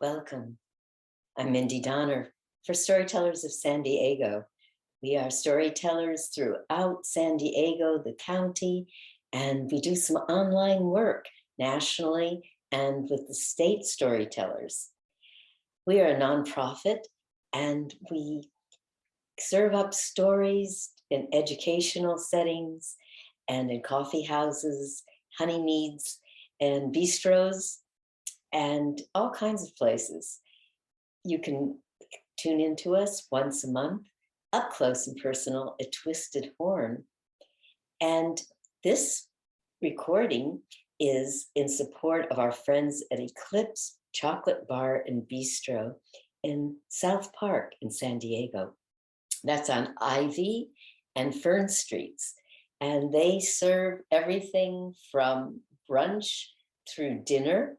Welcome. I'm Mindy Donner for Storytellers of San Diego. We are storytellers throughout San Diego, the county, and we do some online work nationally and with the state storytellers. We are a nonprofit and we serve up stories in educational settings and in coffee houses, honeymeads, and bistros, and all kinds of places. You can tune into us once a month, up close and personal at Twisted Horn. And this recording is in support of our friends at Eclipse Chocolate Bar and Bistro in South Park in San Diego. That's on Ivy and Fern Streets. And they serve everything from brunch through dinner,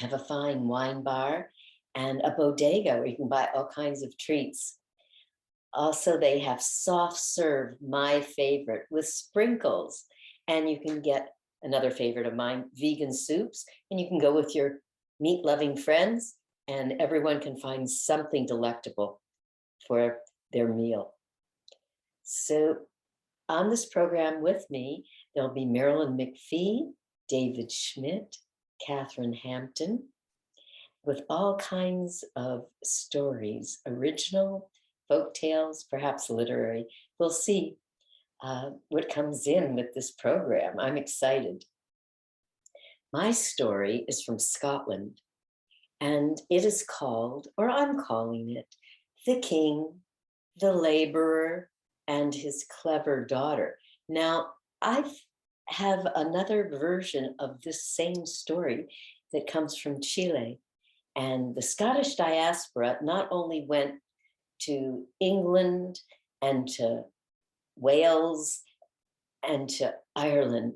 have a fine wine bar, and a bodega where you can buy all kinds of treats. Also, they have soft serve, my favorite, with sprinkles. And you can get another favorite of mine, vegan soups. And you can go with your meat-loving friends, and everyone can find something delectable for their meal. So on this program with me, there'll be Marilyn McPhee, David Schmidt, Catherine Hampton, with all kinds of stories, original, folk tales, perhaps literary. We'll see what comes in with this program. I'm excited. My story is from Scotland, and it is called, or I'm calling it, The King, the Laborer, and His Clever Daughter. Now, I have another version of this same story that comes from Chile. And the Scottish diaspora not only went to England and to Wales and to Ireland,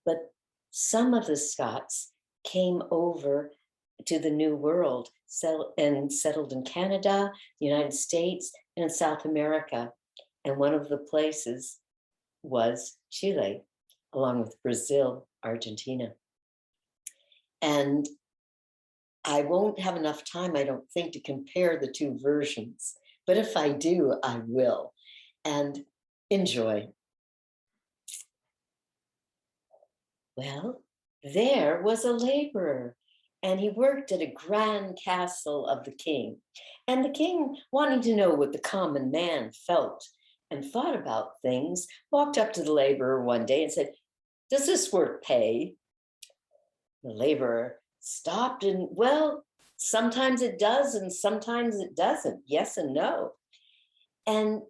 but some of the Scots came over to the New World and settled in Canada, the United States, and in South America. And one of the places was Chile, along with Brazil, Argentina. And I won't have enough time, I don't think, to compare the two versions, but if I do, I will. And enjoy. Well, there was a laborer, and he worked at a grand castle of the king. And the king, wanting to know what the common man felt and thought about things, walked up to the laborer one day and said, "Does this work pay?" The laborer stopped and, well, sometimes it does and sometimes it doesn't. Yes and no. And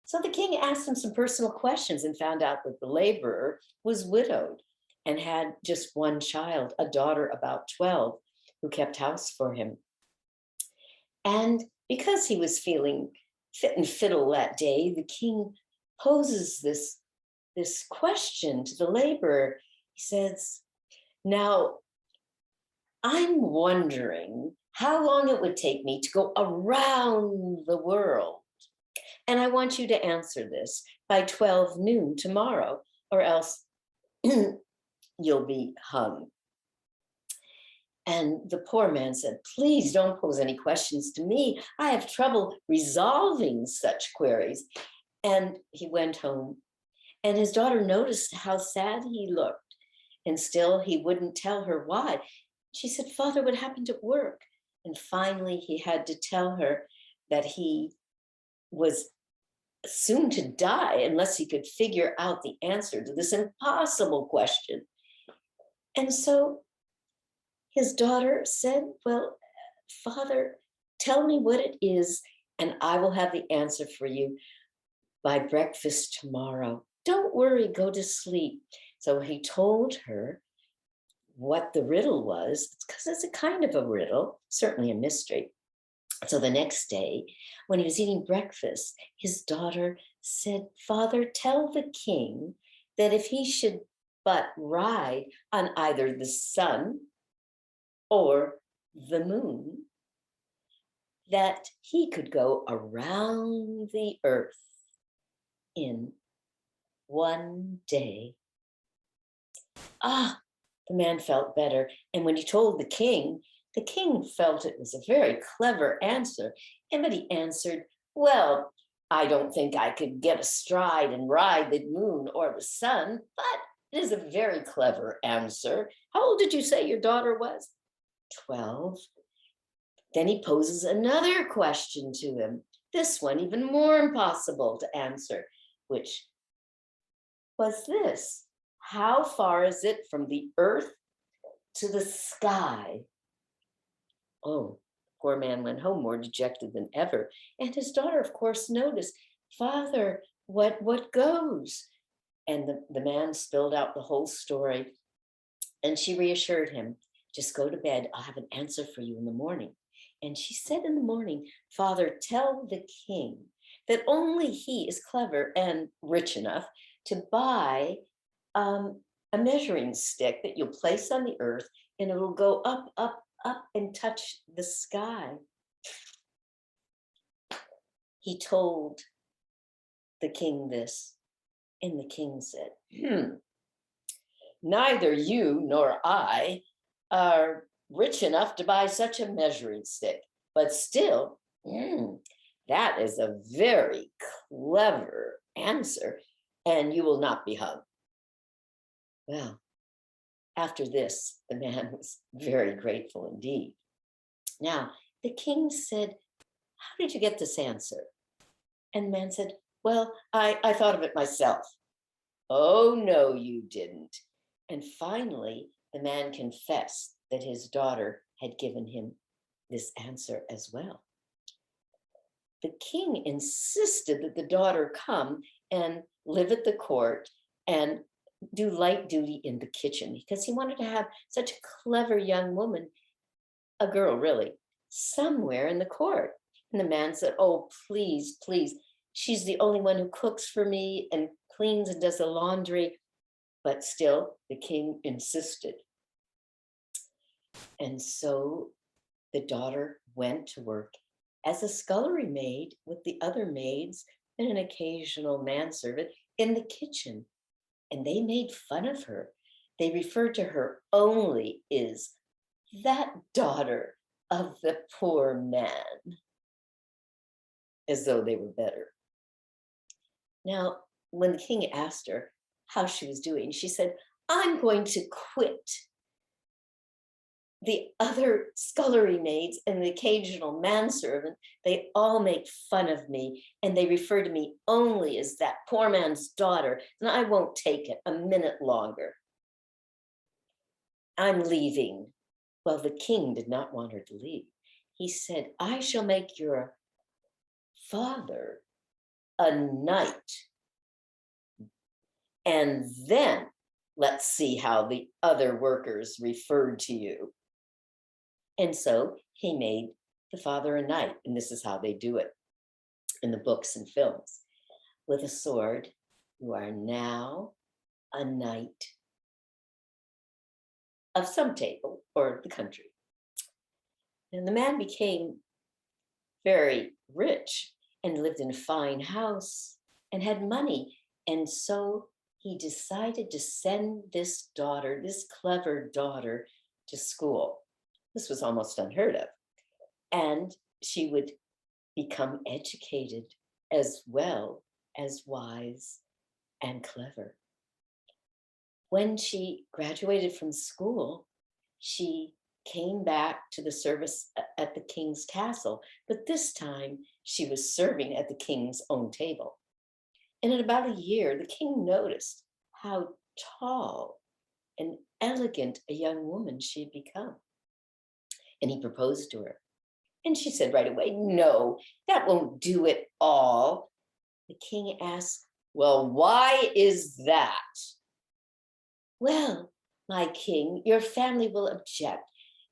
so the king asked him some personal questions and found out that the laborer was widowed and had just one child, a daughter about 12, who kept house for him. And because he was feeling fit and fiddle that day, the king poses this question to the laborer. He says, "Now, I'm wondering how long it would take me to go around the world. And I want you to answer this by 12 noon tomorrow, or else you'll be hung." And the poor man said, "Please don't pose any questions to me. I have trouble resolving such queries." And he went home. And his daughter noticed how sad he looked. And still he wouldn't tell her why. She said, "Father, what happened at work?" And finally he had to tell her that he was soon to die unless he could figure out the answer to this impossible question. And so his daughter said, "Well, Father, tell me what it is, and I will have the answer for you by breakfast tomorrow. Don't worry, go to sleep." So he told her what the riddle was, because it's a kind of a riddle, certainly a mystery. So the next day, when he was eating breakfast, his daughter said, "Father, tell the king that if he should but ride on either the sun or the moon, that he could go around the earth in one day." Ah, the man felt better. And when he told the king The king felt it was a very clever answer, and but he answered, well, I don't think I could get astride and ride the moon or the sun, but it is a very clever answer. How old did you say your daughter was? 12. Then he poses another question to him, this one even more impossible to answer, which was this: how far is it from the earth to the sky? Oh, poor man went home more dejected than ever. And his daughter, of course, noticed, Father, what goes? And the man spilled out the whole story. And she reassured him, just go to bed. I'll have an answer for you in the morning. And she said in the morning, Father, tell the king that only he is clever and rich enough to buy a measuring stick that you'll place on the earth, and it'll go up, up, up and touch the sky. He told the king this, and the king said, neither you nor I are rich enough to buy such a measuring stick, but still, that is a very clever answer, and you will not be hung. Well, after this, the man was very grateful indeed. Now, the king said, how did you get this answer? And the man said, well, I thought of it myself. Oh, no, you didn't. And finally, the man confessed that his daughter had given him this answer as well. The king insisted that the daughter come and live at the court and do light duty in the kitchen, because he wanted to have such a clever young woman, a girl really, somewhere in the court. And the man said, oh, please, please, she's the only one who cooks for me and cleans and does the laundry. But still, the king insisted. And so the daughter went to work as a scullery maid with the other maids and an occasional manservant in the kitchen. And they made fun of her. They referred to her only as that daughter of the poor man, as though they were better. Now, when the king asked her how she was doing, she said, I'm going to quit the other scullery maids and the occasional manservant. They all make fun of me, and they refer to me only as that poor man's daughter, and I won't take it a minute longer. I'm leaving. Well, the king did not want her to leave. He said, I shall make your father a knight, and then let's see how the other workers referred to you. And so he made the father a knight, and this is how they do it in the books and films. With a sword, you are now a knight of some table or the country. And the man became very rich and lived in a fine house and had money. And so he decided to send this daughter, this clever daughter, to school. This was almost unheard of. And she would become educated as well as wise and clever. When she graduated from school, she came back to the service at the king's castle, but this time she was serving at the king's own table. And in about a year, the king noticed how tall and elegant a young woman she had become. And he proposed to her. And she said right away, no, that won't do it all. The king asked, well, why is that? Well, my king, your family will object.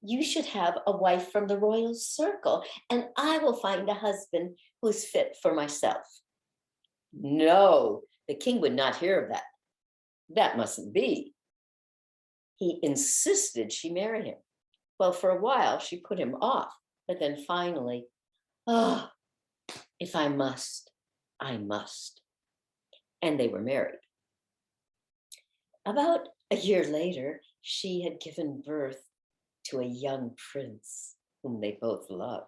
You should have a wife from the royal circle, and I will find a husband who is fit for myself. No, the king would not hear of that. That mustn't be. He insisted she marry him. Well, for a while, she put him off, but then finally, oh, if I must, I must. And they were married. About a year later, she had given birth to a young prince whom they both loved.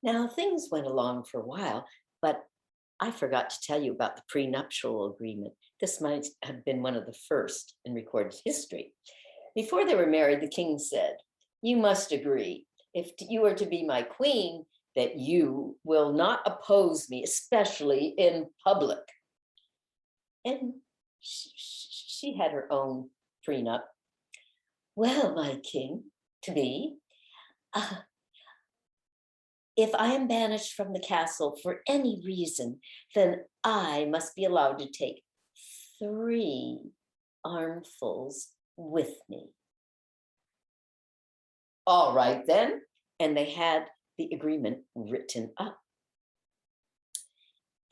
Now, things went along for a while, but I forgot to tell you about the prenuptial agreement. This might have been one of the first in recorded history. Before they were married, the king said, "You must agree, if you are to be my queen, that you will not oppose me, especially in public." And she had her own prenup. "Well, my king, to be, if I am banished from the castle for any reason, then I must be allowed to take 3 armfuls with me." "All right then." And they had the agreement written up.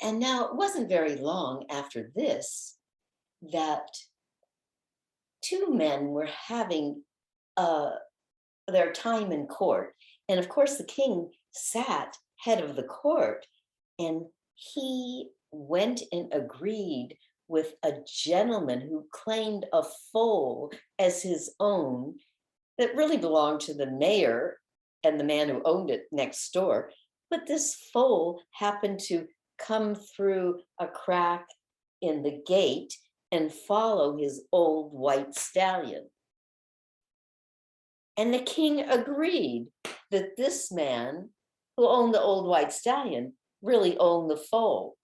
And now it wasn't very long after this that 2 men were having their time in court. And of course, the king sat head of the court, and he went and agreed with a gentleman who claimed a foal as his own that really belonged to the mayor and the man who owned it next door. But this foal happened to come through a crack in the gate and follow his old white stallion. And the king agreed that this man who owned the old white stallion really owned the foal.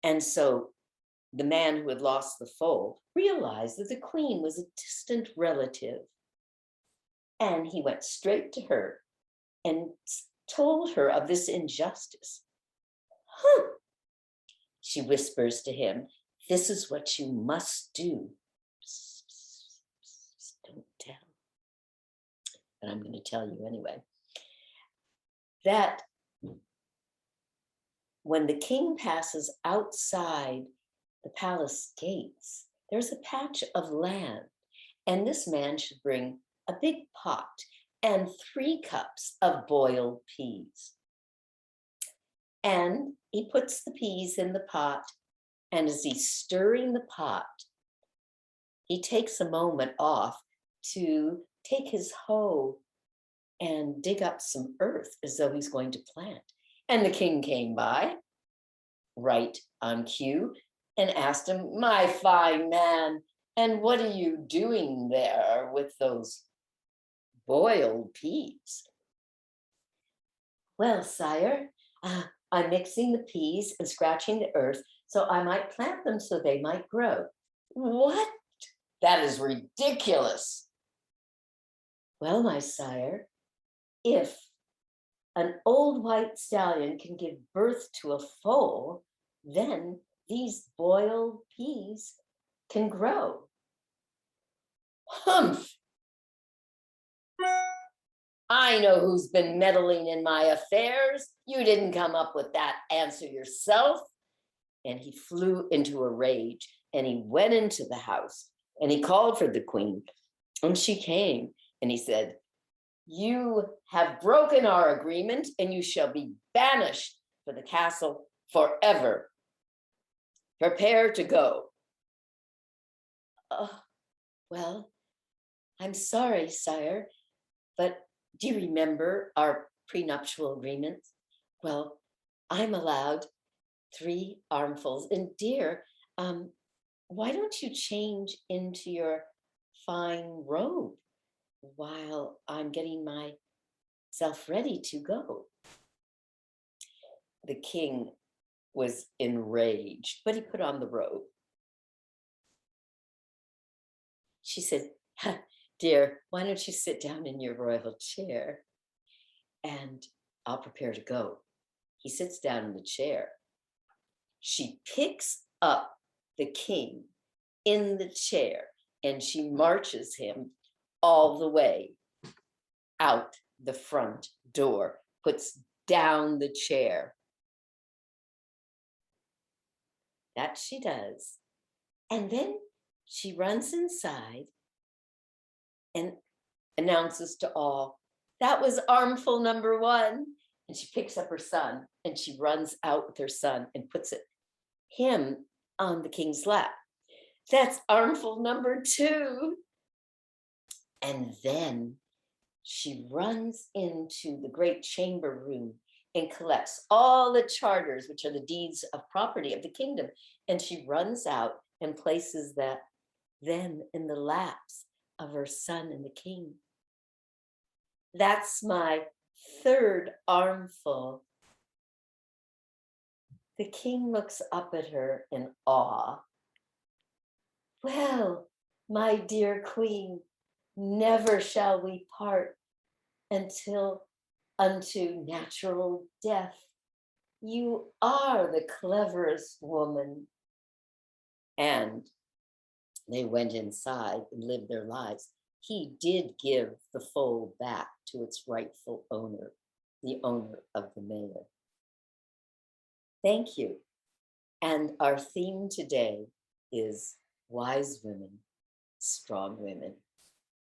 And so the man who had lost the foal realized that the queen was a distant relative. And he went straight to her and told her of this injustice. "Huh," she whispers to him, "this is what you must do." Don't tell. But I'm going to tell you anyway. That when the king passes outside the palace gates, there's a patch of land, and this man should bring a big pot and 3 cups of boiled peas. And he puts the peas in the pot, and as he's stirring the pot, he takes a moment off to take his hoe and dig up some earth as though he's going to plant. And the king came by, right on cue, and asked him, "My fine man, and what are you doing there with those boiled peas?" "Well, sire, I'm mixing the peas and scratching the earth so I might plant them so they might grow." "What? That is ridiculous." "Well, my sire, if an old white stallion can give birth to a foal, then these boiled peas can grow." "Humph! I know who's been meddling in my affairs. You didn't come up with that answer yourself." And he flew into a rage, and he went into the house, and he called for the queen, and she came, and he said, "You have broken our agreement, and you shall be banished for the castle forever. Prepare to go." "Oh, well, I'm sorry, sire, but do you remember our prenuptial agreement? Well, I'm allowed 3 armfuls. And dear, why don't you change into your fine robe while I'm getting myself ready to go?" The king was enraged, but he put on the robe. She said, "Dear, why don't you sit down in your royal chair and I'll prepare to go." He sits down in the chair. She picks up the king in the chair and she marches him all the way out the front door, puts down the chair. That she does. And then she runs inside and announces to all, "That was armful number 1." And she picks up her son and she runs out with her son and puts him on the king's lap. "That's armful number 2." And then she runs into the great chamber room and collects all the charters, which are the deeds of property of the kingdom. And she runs out and places them in the laps of her son and the king. That's my third armful. The king looks up at her in awe. Well, my dear queen, never shall we part until unto natural death. You are the cleverest woman. And they went inside and lived their lives. He did give the foal back to its rightful owner, the owner of the mayor. Thank you. And our theme today is wise women, strong women.